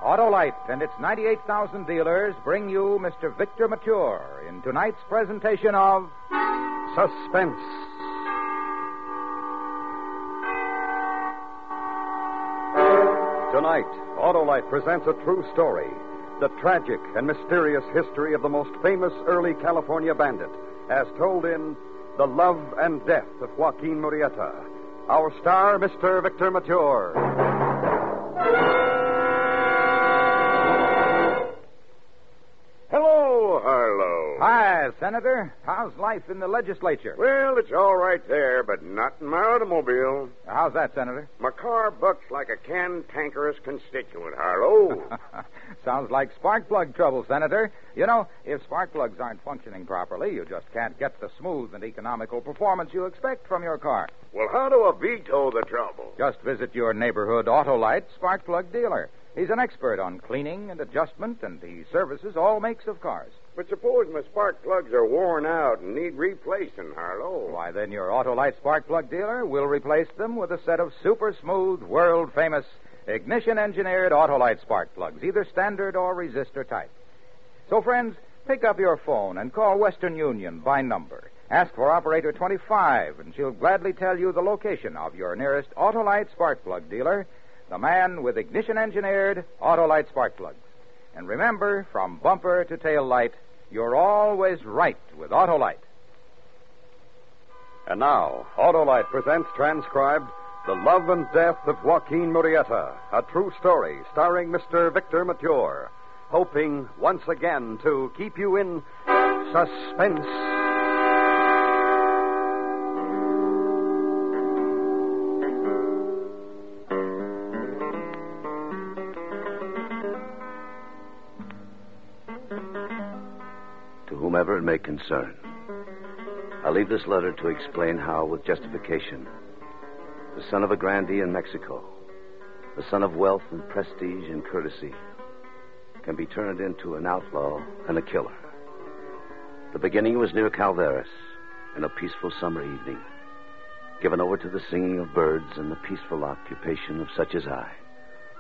Autolite and its 98,000 dealers bring you Mr. Victor Mature in tonight's presentation of Suspense. Tonight, Autolite presents a true story, the tragic and mysterious history of the most famous early California bandit, as told in The Love and Death of Joaquin Marrietta. Our star, Mr. Victor Mature. Hello, Harlow. Hi, Senator. How's life in the legislature? Well, it's all right there, but not in my automobile. How's that, Senator? My car bucks like a cantankerous constituent, Harlow. Sounds like spark plug trouble, Senator. You know, if spark plugs aren't functioning properly, you just can't get the smooth and economical performance you expect from your car. Well, how do I veto the trouble? Just visit your neighborhood Autolite spark plug dealer. He's an expert on cleaning and adjustment, and he services all makes of cars. But suppose my spark plugs are worn out and need replacing, Harlow. Why, then your Autolite spark plug dealer will replace them with a set of super smooth, world-famous, ignition-engineered Autolite spark plugs, either standard or resistor type. So, friends, pick up your phone and call Western Union by number. Ask for operator 25, and she'll gladly tell you the location of your nearest Autolite spark plug dealer, the man with ignition-engineered Autolite spark plugs. And remember, from bumper to tail light, you're always right with Autolite. And now, Autolite presents transcribed The Love and Death of Joaquin Marrietta, a true story starring Mr. Victor Mature, hoping once again to keep you in suspense. To whomever it may concern, I leave this letter to explain how, with justification, the son of a grandee in Mexico, the son of wealth and prestige and courtesy, can be turned into an outlaw and a killer. The beginning was near Calveras, in a peaceful summer evening, given over to the singing of birds and the peaceful occupation of such as I,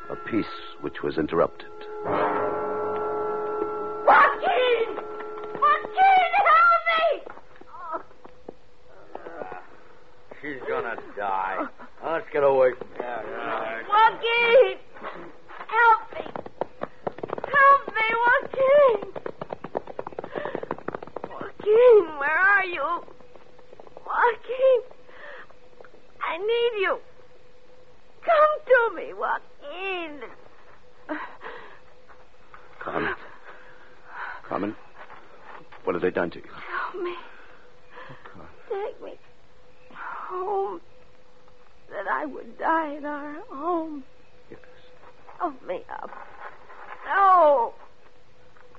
a peace which was interrupted. Joaquin! Joaquin, help me! She's gonna die. Let's get away from here. Joaquin! Help me! Help me, Joaquin! Joaquin, where are you? Joaquin! I need you. Come to me, Joaquin. Carmen, what have they done to you? Help me. Take me home. That I would die in our home. Yes. Help me up. No.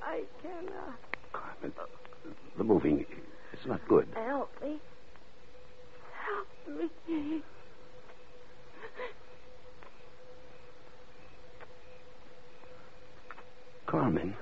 I cannot. Carmen, the moving is not good. Help me. Help me. Carmen.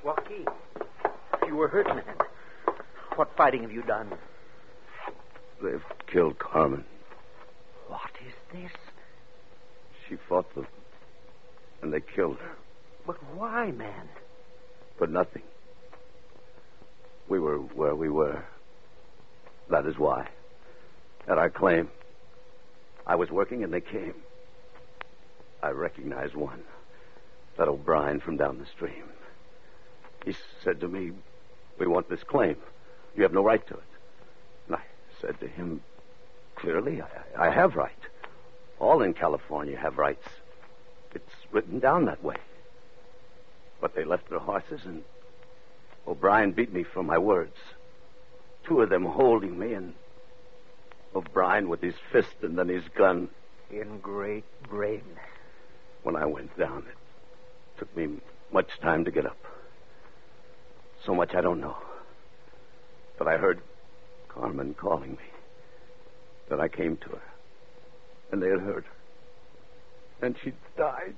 Joaquin, you were hurt, man. What fighting have you done? They've killed Carmen. What is this? She fought them, and they killed her. But why, man? For nothing. We were where we were. That is why. At our claim. I was working, and they came. I recognized one. That O'Brien from down the stream. He said to me, "We want this claim. You have no right to it." And I said to him, "Clearly, I have right. All in California have rights. It's written down that way." But they left their horses, and O'Brien beat me for my words. Two of them holding me, and O'Brien with his fist and then his gun. In great rain. When I went down, it took me much time to get up. So much I don't know. But I heard Carmen calling me. Then I came to her. And they had hurt her. And she died.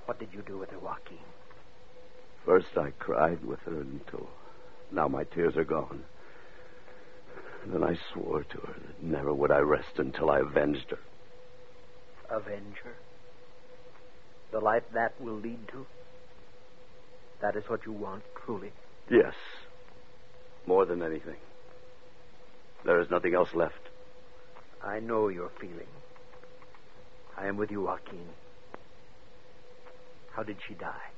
What did you do with her, Joaquin? First I cried with her until now my tears are gone. And then I swore to her that never would I rest until I avenged her. Avenge her? The life that will lead to? That is what you want, truly? Yes. More than anything. There is nothing else left. I know your feeling. I am with you, Joaquin. How did she die?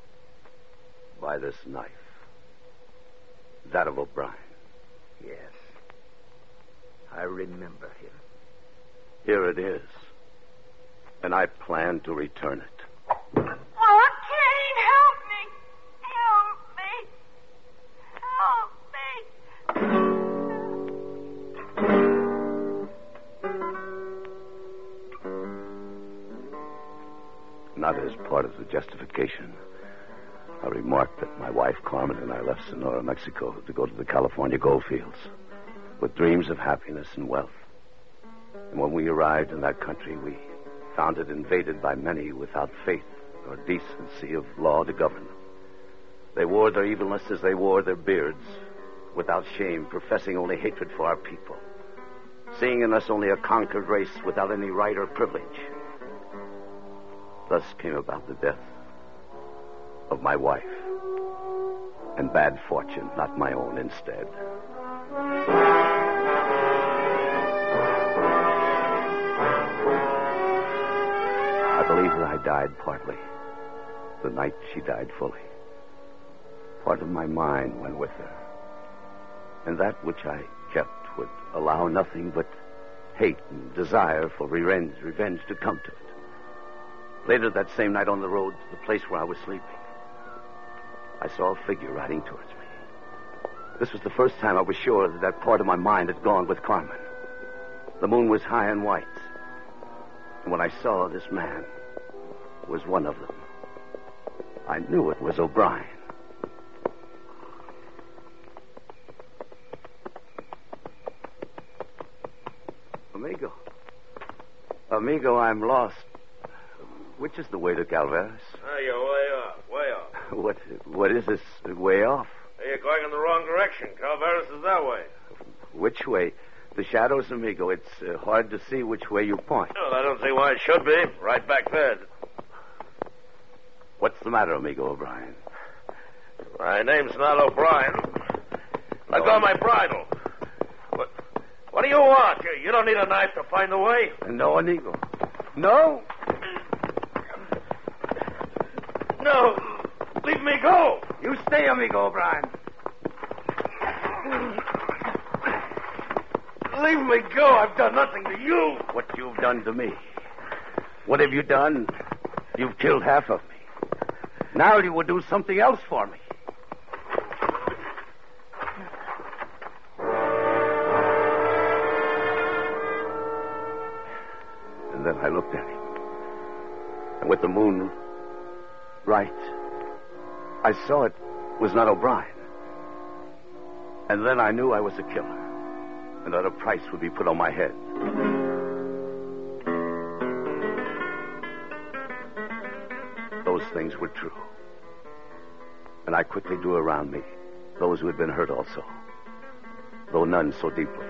By this knife. That of O'Brien. Yes. I remember him. Here it is. And I plan to return it. Joaquin, help me. Help me. Not as part of the justification. I remarked that my wife, Carmen, and I left Sonora, Mexico to go to the California gold fields with dreams of happiness and wealth. And when we arrived in that country, we found it invaded by many without faith or decency of law to govern them. They wore their evilness as they wore their beards, without shame, professing only hatred for our people, seeing in us only a conquered race without any right or privilege. Thus came about the death of my wife, and bad fortune, not my own, instead. I believe that I died partly the night she died fully. Part of my mind went with her, and that which I kept would allow nothing but hate and desire for revenge to come to it. Later that same night on the road to the place where I was sleeping, I saw a figure riding towards me. This was the first time I was sure that that part of my mind had gone with Carmen. The moon was high and white. And when I saw this man was one of them, I knew it was O'Brien. Amigo, I'm lost. Which is the way to Galvez? You're way off. What is this way off? You're going in the wrong direction. Calveras is that way. Which way? The shadows, amigo. It's hard to see which way you point. Well, I don't see why it should be. Right back there. What's the matter, amigo O'Brien? My name's not O'Brien. Let go of my bridle. What do you want? You don't need a knife to find the way. No, amigo. No. No. Leave me go. You stay, amigo O'Brien. Leave me go. I've done nothing to you. What you've done to me. What have you done? You've killed half of me. Now you will do something else for me. And then I looked at him. And with the moon right, I saw it was not O'Brien. And then I knew I was a killer, and that a price would be put on my head. Those things were true. And I quickly drew around me those who had been hurt also, though none so deeply.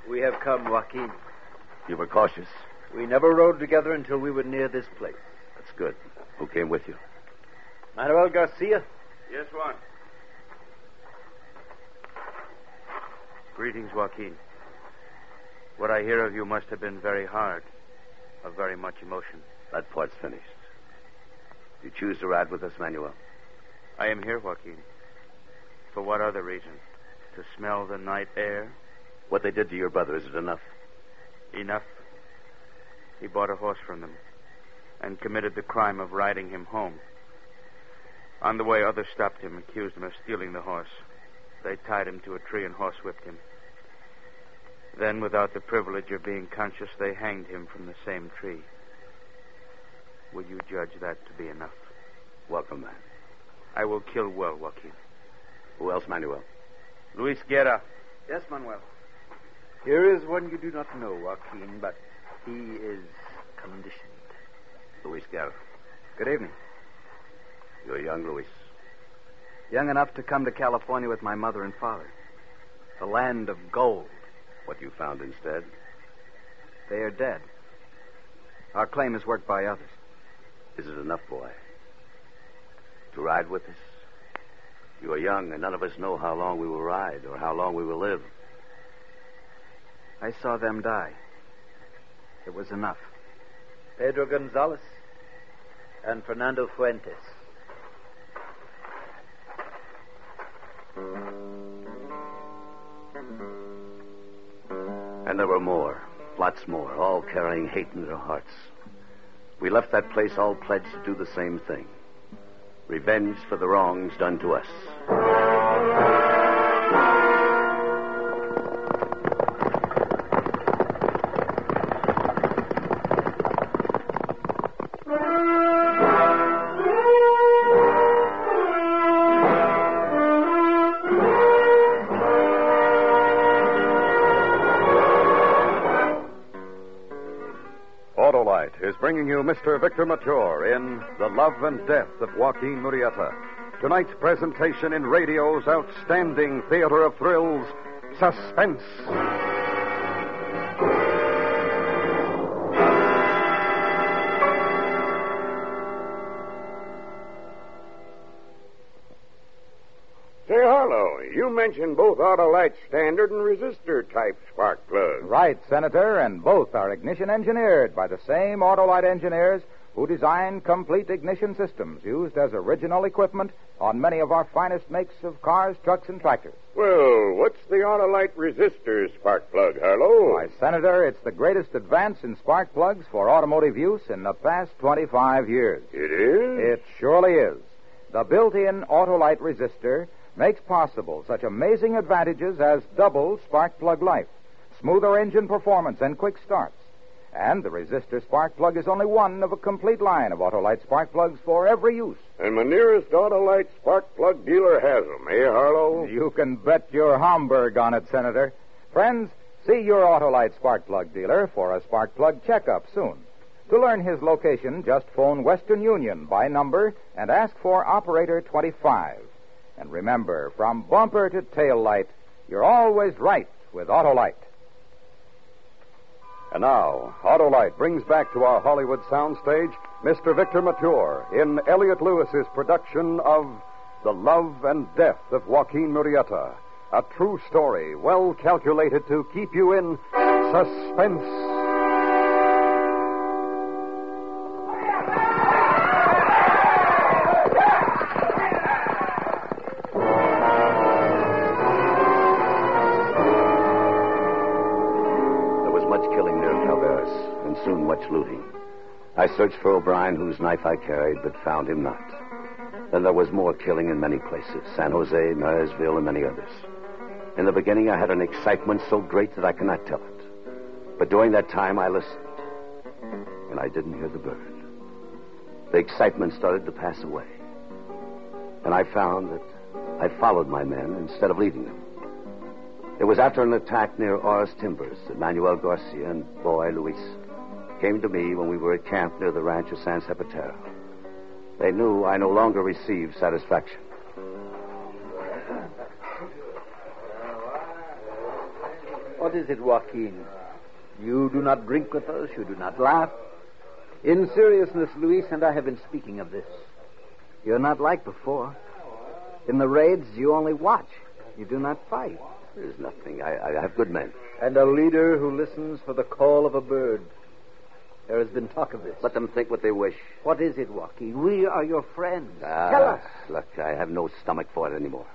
We have come, Joaquin. You were cautious. We never rode together until we were near this place. That's good. Who came with you? Manuel Garcia. Yes, Juan. Greetings, Joaquin. What I hear of you must have been very hard, of very much emotion. That part's finished. You choose to ride with us, Manuel? I am here, Joaquin. For what other reason? To smell the night air? What they did to your brother, is it enough? Enough. He bought a horse from them and committed the crime of riding him home. On the way, others stopped him, accused him of stealing the horse. They tied him to a tree and horsewhipped him. Then, without the privilege of being conscious, they hanged him from the same tree. Will you judge that to be enough? Welcome, man. I will kill well, Joaquin. Who else, Manuel? Luis Guerra. Yes, Manuel. Here is one you do not know, Joaquin, but he is conditioned. Luis Guerra. Good evening. You're young, Luis. Young enough to come to California with my mother and father. The land of gold. What you found instead? They are dead. Our claim is worked by others. Is it enough, boy? To ride with us? You are young, and none of us know how long we will ride or how long we will live. I saw them die. It was enough. Pedro Gonzalez and Fernando Fuentes. And there were more, lots more, all carrying hate in their hearts. We left that place all pledged to do the same thing. Revenge for the wrongs done to us. Autolite is bringing you Mr. Victor Mature in The Love and Death of Joaquin Marrietta. Tonight's presentation in radio's outstanding theater of thrills, Suspense. Say, Harlow, you mentioned both Autolite standard and resistor type spark plugs. Right, Senator, and both are ignition engineered by the same Autolite engineers who designed complete ignition systems used as original equipment on many of our finest makes of cars, trucks, and tractors. Well, what's the Autolite resistor spark plug, Harlow? Why, Senator, it's the greatest advance in spark plugs for automotive use in the past 25 years. It is? It surely is. The built-in Autolite resistor makes possible such amazing advantages as double spark plug life, smoother engine performance, and quick starts. And the resistor spark plug is only one of a complete line of Autolite spark plugs for every use. And my nearest Autolite spark plug dealer has them, eh, Harlow? You can bet your Homburg on it, Senator. Friends, see your Autolite spark plug dealer for a spark plug checkup soon. To learn his location, just phone Western Union by number and ask for Operator 25. And remember, from bumper to tail light, you're always right with Autolite. And now, Autolite brings back to our Hollywood soundstage Mr. Victor Mature in Elliot Lewis's production of The Love and Death of Joaquin Marrietta, a true story well calculated to keep you in suspense. Soon much looting. I searched for O'Brien, whose knife I carried, but found him not. Then there was more killing in many places, San Jose, Marysville, and many others. In the beginning, I had an excitement so great that I cannot tell it. But during that time, I listened, and I didn't hear the bird. The excitement started to pass away, and I found that I followed my men instead of leading them. It was after an attack near Oris Timbers that Manuel Garcia and boy Luis came to me when we were at camp near the ranch of San Zapatero. They knew I no longer received satisfaction. What is it, Joaquin? You do not drink with us, you do not laugh. In seriousness, Luis and I have been speaking of this. You're not like before. In the raids, you only watch. You do not fight. There's nothing. I have good men. And a leader who listens for the call of a bird. There has been talk of this. Let them think what they wish. What is it, Joaquin? We are your friends. Tell us. Look, I have no stomach for it anymore.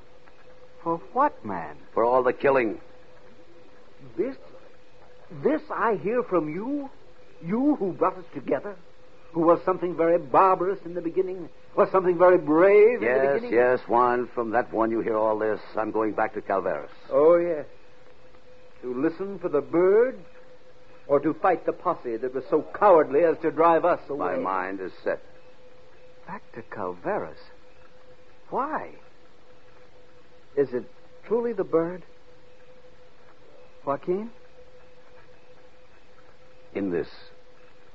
For what, man? For all the killing. This? This I hear from you? You who brought us together? Who was something very barbarous in the beginning? Was something very brave in the beginning? Yes, Juan. From that one you hear all this. I'm going back to Calveras. Oh, yes. To listen for the bird? Or to fight the posse that was so cowardly as to drive us away? My mind is set. Back to Calveras? Why? Is it truly the bird? Joaquin? In this,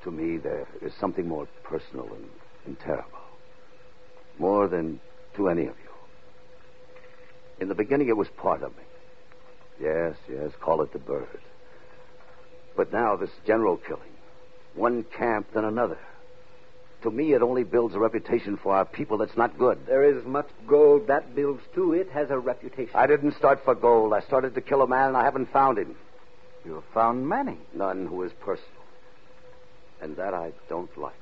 to me, there is something more personal and terrible. More than to any of you. In the beginning, it was part of me. Yes, call it the bird. But now, this general killing, one camp then another. To me, it only builds a reputation for our people that's not good. There is much gold that builds, too. It has a reputation. I didn't start for gold. I started to kill a man, and I haven't found him. You have found many. None who is personal. And that I don't like.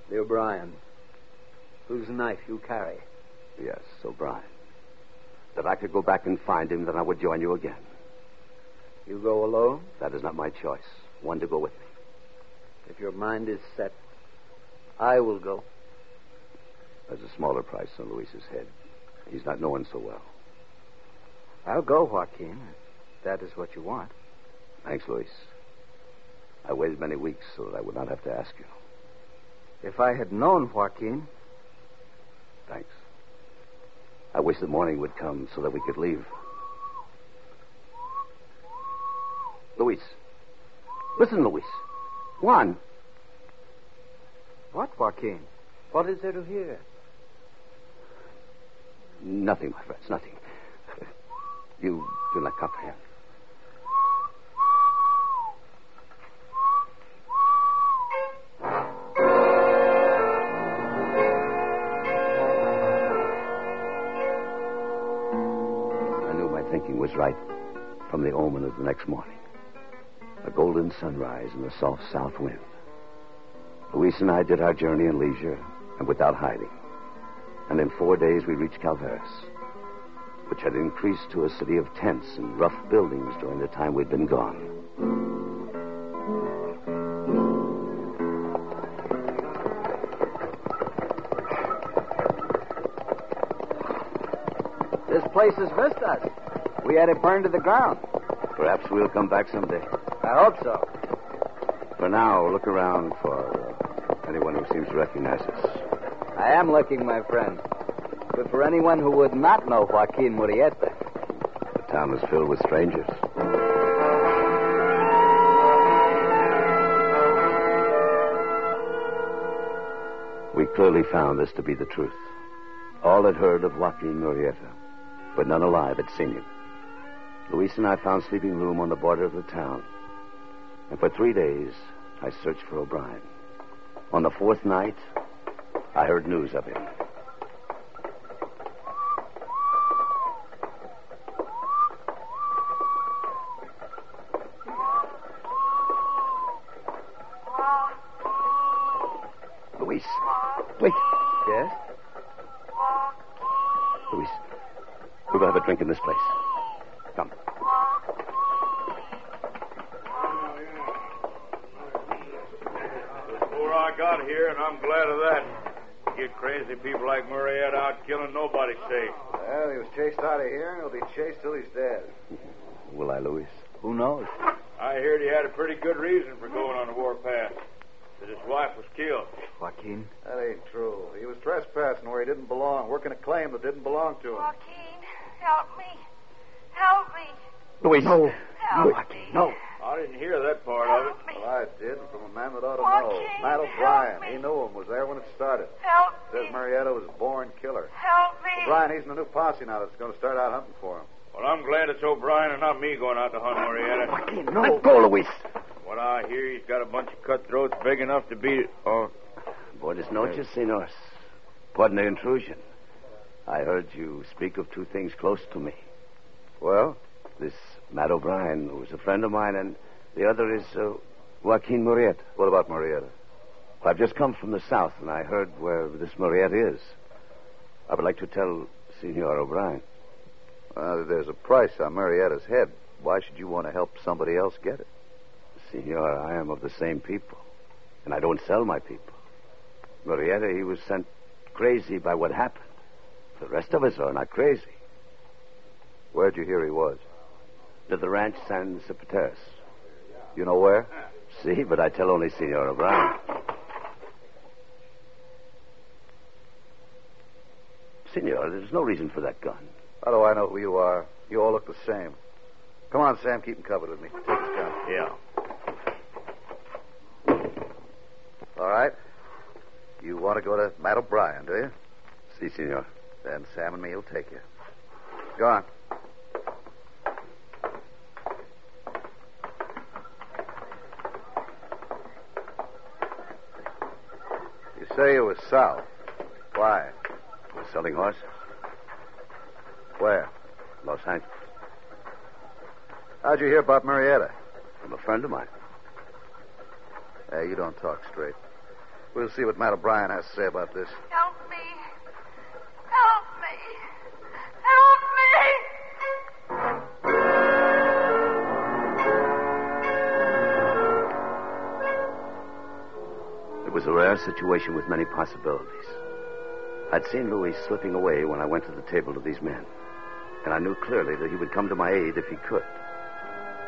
The O'Brien, whose knife you carry. Yes, O'Brien. That I could go back and find him, then I would join you again. You go alone? That is not my choice. One to go with me. If your mind is set, I will go. There's a smaller price on Luis's head. He's not known so well. I'll go, Joaquin, if that is what you want. Thanks, Luis. I waited many weeks so that I would not have to ask you. If I had known, Joaquin. Thanks. I wish the morning would come so that we could leave. Luis. Listen, Luis. Juan. What, Joaquin? What is there to hear? Nothing, my friends, nothing. You do not comprehend. I knew my thinking was right from the omen of the next morning. A golden sunrise and a soft south wind. Luis and I did our journey in leisure and without hiding. And in 4 days we reached Calveras, which had increased to a city of tents and rough buildings during the time we'd been gone. This place has missed us. We had it burned to the ground. Perhaps we'll come back someday. I hope so. For now, look around for anyone who seems to recognize us. I am looking, my friend. But for anyone who would not know Joaquin Marrietta. The town is filled with strangers. We clearly found this to be the truth. All had heard of Joaquin Marrietta, but none alive had seen him. Luis and I found sleeping room on the border of the town. And for 3 days, I searched for O'Brien. On the 4th night, I heard news of him. Luis, wait. Yes? Luis, we're going to have a drink in this place. Come. Before I got here, and I'm glad of that. Get crazy people like Marrietta out killing nobody safe. Well, he was chased out of here, and he'll be chased till he's dead. Will I, Luis? Who knows? I heard he had a pretty good reason for going on the warpath. That his wife was killed. Joaquin? That ain't true. He was trespassing where he didn't belong, working a claim that didn't belong to him. Joaquin, help me. Help me. Luis. No. Help Joaquin, me. no. I didn't hear that part of it. Help me. Well, I did, from a man that ought to Joaquin, know. Matt help O'Brien. me. He knew him, was there when it started. Help Says me. Marrietta was a born killer. Help me. O'Brien, he's in a new posse now that's going to start out hunting for him. Well, I'm glad it's O'Brien and not me going out to hunt Marrietta. Joaquin, no. Let go, Luis. What I hear, he's got a bunch of cutthroats big enough to beat it. Oh, Buenas noches, senors. Pardon the intrusion. I heard you speak of 2 things close to me. Well? This Matt O'Brien, who's a friend of mine, and the other is Joaquin Marrietta. What about Marrietta? Well, I've just come from the south, and I heard where this Marrietta is. I would like to tell Senor O'Brien. There's a price on Marrietta's head. Why should you want to help somebody else get it? Senor, I am of the same people, and I don't sell my people. Marrietta, he was sent crazy by what happened. The rest of us are not crazy. Where'd you hear he was? To the ranch San Ciprites. You know where? See, but I tell only Senor O'Brien. Senor, there's no reason for that gun. How do I know who you are? You all look the same. Come on, Sam, keep him covered with me. Take his gun. Yeah. All right. You want to go to Matt O'Brien, do you? Si, senor. Then Sam and me will take you. Go on. You say you was south. Why? We're selling horses. Where? Los Angeles. How'd you hear about Marrietta? From a friend of mine. Hey, you don't talk straight. We'll see what Matt O'Brien has to say about this. Help me. Help me. Help me. It was a rare situation with many possibilities. I'd seen Louis slipping away when I went to the table to these men, and I knew clearly that he would come to my aid if he could.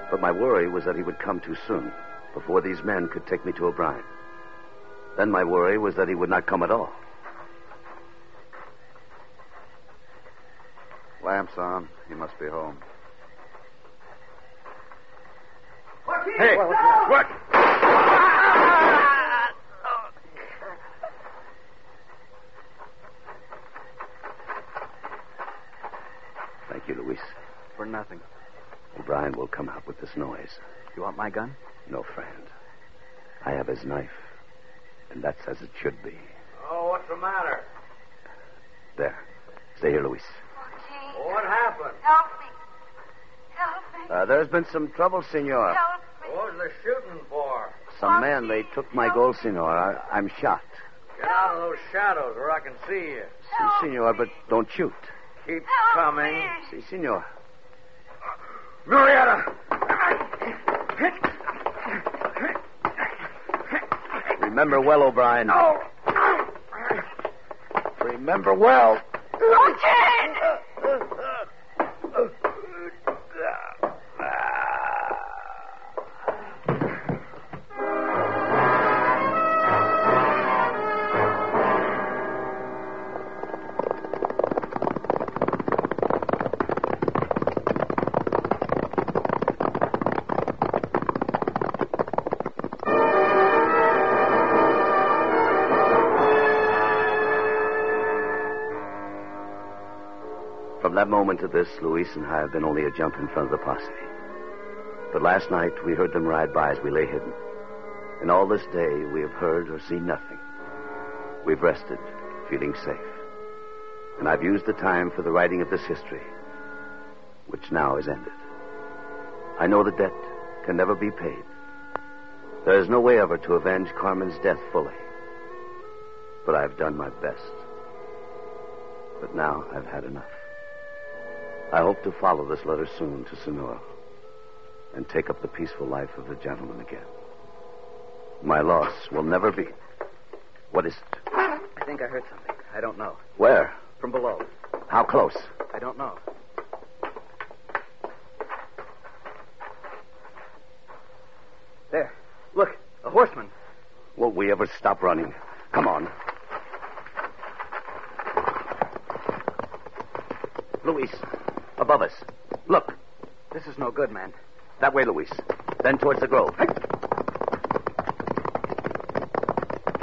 But my worry was that he would come too soon, before these men could take me to O'Brien. Then my worry was that he would not come at all. Lamps on. He must be home. Joaquin! Hey, no! what? Thank you, Luis. For nothing. O'Brien will come out with this noise. You want my gun? No, friend. I have his knife, and that's as it should be. Oh, what's the matter? There. Stay here, Luis. Joaquin. What happened? Help me. Help me. There's been some trouble, senor. Help me. What was the shooting for? Some men, they took my gold, senor. I'm shot. Get out of those shadows where I can see you. Si, senor, but don't shoot. Keep Help coming. me. Si, senor. Marrietta! Remember well, O'Brien. No! Remember well. Joaquin! From that moment to this, Luis and I have been only a jump in front of the posse. But last night, we heard them ride by as we lay hidden. And all this day, we have heard or seen nothing. We've rested, feeling safe. And I've used the time for the writing of this history, which now is ended. I know the debt can never be paid. There is no way ever to avenge Carmen's death fully. But I've done my best. But now I've had enough. I hope to follow this letter soon to Sonora and take up the peaceful life of a gentleman again. My loss will never be... What is it? I think I heard something. I don't know. Where? From below. How close? I don't know. There. Look, a horseman. Won't we ever stop running? Come on. Luis, above us. Look. This is no good, man. That way, Luis. Then towards the grove.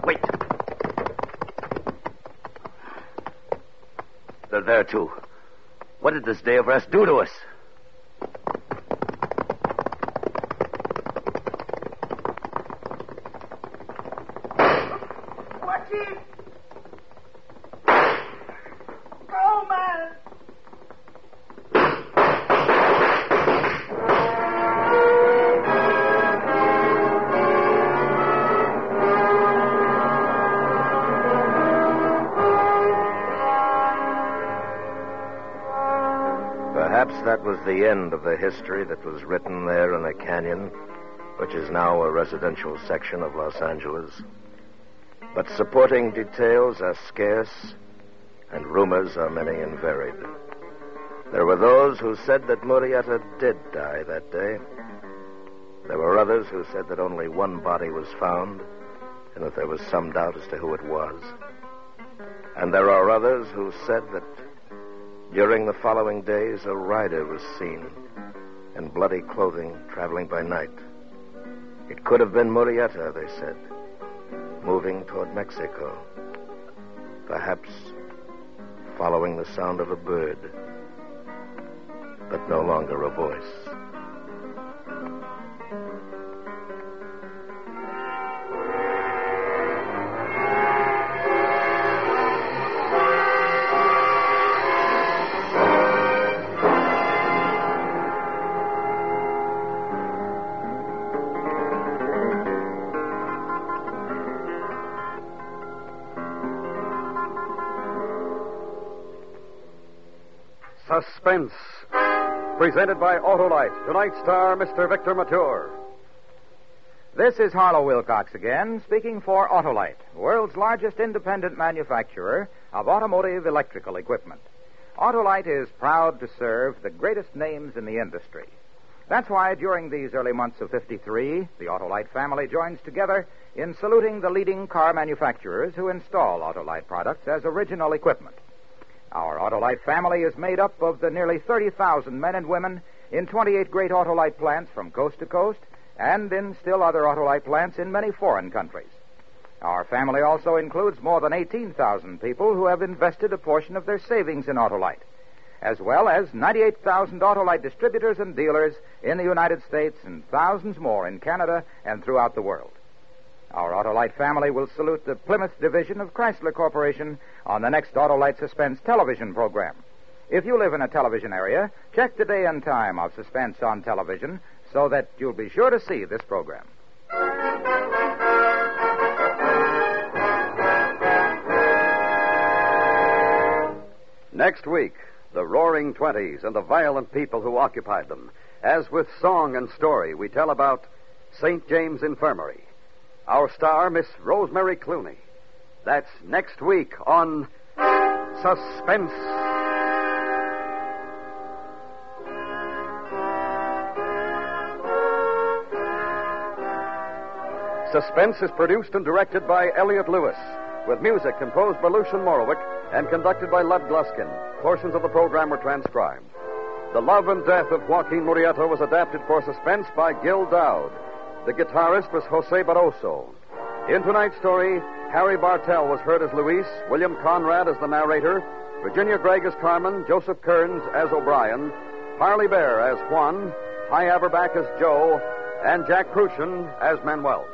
Wait. They're there, too. What did this day of rest do to us? Joaquin! Go, man! Perhaps that was the end of the history that was written there in the canyon, which is now a residential section of Los Angeles. But supporting details are scarce, and rumors are many and varied. There were those who said that Marrietta did die that day. There were others who said that only one body was found, and that there was some doubt as to who it was. And there are others who said that during the following days a rider was seen in bloody clothing traveling by night. It could have been Marrietta, they said, moving toward Mexico, perhaps following the sound of a bird, but no longer a voice. Suspense, presented by Autolite. Tonight's star, Mr. Victor Mature. This is Harlow Wilcox again, speaking for Autolite, the world's largest independent manufacturer of automotive electrical equipment. Autolite is proud to serve the greatest names in the industry. That's why during these early months of 53, the Autolite family joins together in saluting the leading car manufacturers who install Autolite products as original equipment. Our Autolite family is made up of the nearly 30,000 men and women in 28 great Autolite plants from coast to coast and in still other Autolite plants in many foreign countries. Our family also includes more than 18,000 people who have invested a portion of their savings in Autolite, as well as 98,000 Autolite distributors and dealers in the United States and thousands more in Canada and throughout the world. Our Autolite family will salute the Plymouth division of Chrysler Corporation on the next Autolite Suspense television program. If you live in a television area, check the day and time of Suspense on television so that you'll be sure to see this program. Next week, the Roaring Twenties and the violent people who occupied them. As with song and story, we tell about St. James Infirmary. Our star, Miss Rosemary Clooney. That's next week on Suspense. Suspense is produced and directed by Elliot Lewis, with music composed by Lucian Morowick and conducted by Lud Gluskin. Portions of the program were transcribed. The Love and Death of Joaquin Marrietta was adapted for Suspense by Gil Dowd. The guitarist was Jose Barroso. In tonight's story, Harry Bartell was heard as Luis, William Conrad as the narrator, Virginia Gregg as Carmen, Joseph Kearns as O'Brien, Harley Bear as Juan, Hy Averback as Joe, and Jack Crucian as Manuel.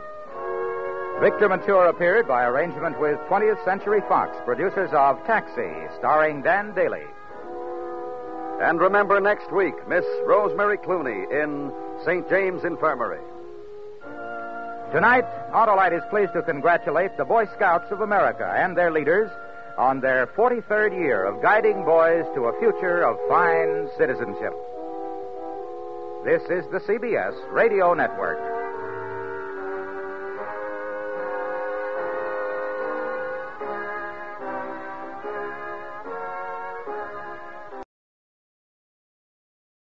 Victor Mature appeared by arrangement with 20th Century Fox, producers of Taxi, starring Dan Daly. And remember next week, Miss Rosemary Clooney in St. James Infirmary. Tonight, Autolite is pleased to congratulate the Boy Scouts of America and their leaders on their 43rd year of guiding boys to a future of fine citizenship. This is the CBS Radio Network.